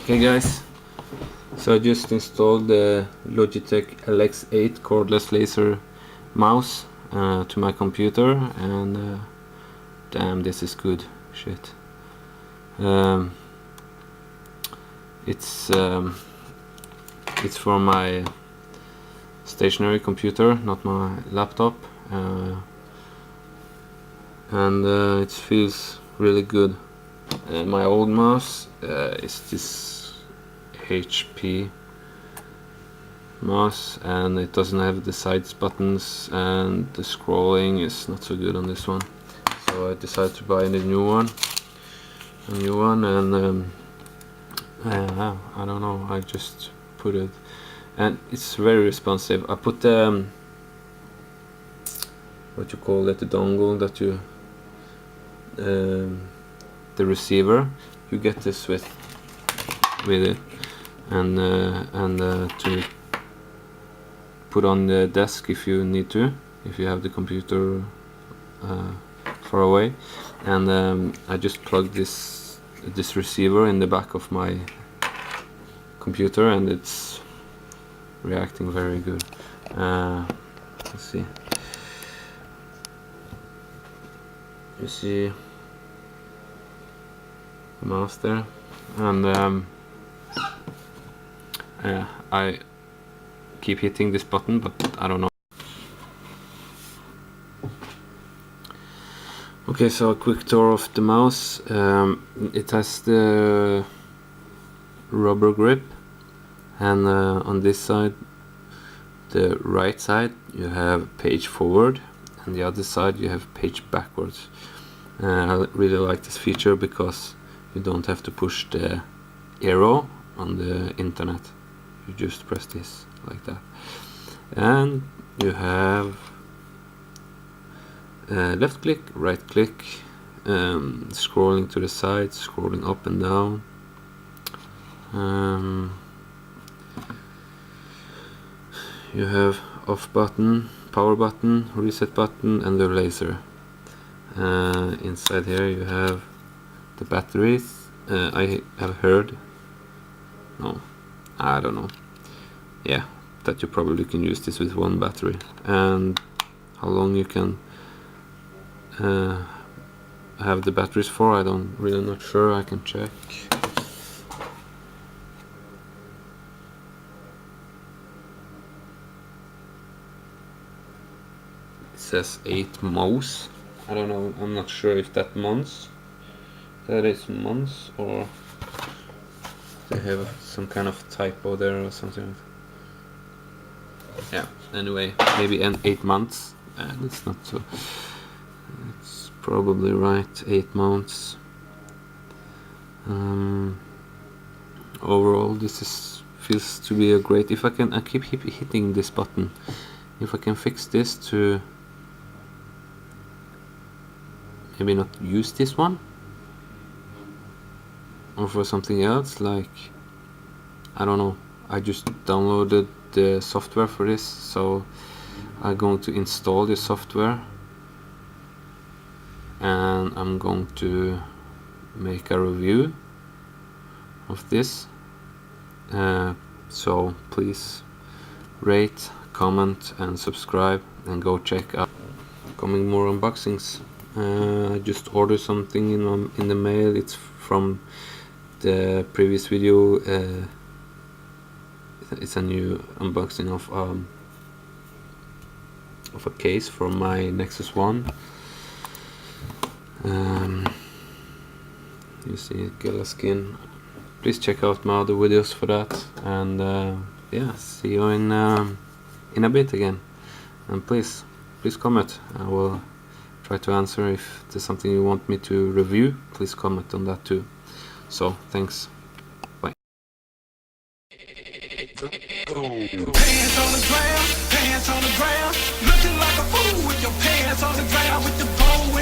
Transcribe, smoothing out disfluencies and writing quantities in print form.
Okay guys, so I just installed the Logitech lx8 cordless laser mouse to my computer, and damn, this is good shit. It's for my stationary computer, not my laptop, and it feels really good. My old mouse is this HP mouse, and it doesn't have the sides buttons, and the scrolling is not so good on this one. So I decided to buy a new one, and I don't know, I just put it, and it's very responsive. I put what you call it, the dongle that you the receiver, you get this with it, and to put on the desk if you need to, if you have the computer far away. And I just plugged this receiver in the back of my computer, and it's reacting very good. Let's see. You see the mouse there, and I keep hitting this button, but I don't know. Okay, so a quick tour of the mouse. It has the rubber grip, and on this side, the right side, you have page forward, and the other side you have page backwards. I really like this feature because you don't have to push the arrow on the internet. You just press this like that, and you have left click, right click, scrolling to the side, scrolling up and down. You have off button, power button, reset button, and the laser. Inside here you have the batteries. I have heard, no, I don't know, yeah, that you probably can use this with one battery, and how long you can have the batteries for, I don't really, not sure. I can check. It says 8 months. I don't know, I'm not sure if that months, that is months, or they have some kind of typo there or something. Yeah, anyway, maybe 8 months, and it's not so, it's probably right, 8 months. Overall, this feels to be a great, if I keep hitting this button, if I can fix this to maybe not use this one, or for something else, like, I don't know, I just downloaded the software for this, so I'm going to install the software, and I'm going to make a review of this. So please rate, comment, and subscribe, and go check out coming more unboxings. I just ordered something in the mail. It's from the previous video. It's a new unboxing of a case from my Nexus 1. You see Gala skin. Please check out my other videos for that, and yeah, see you in a bit again. And please comment. I will try to answer. If there's something you want me to review, please comment on that too. So thanks, bye. Pants on the ground, looking like a fool with your pants on the ground with the bow.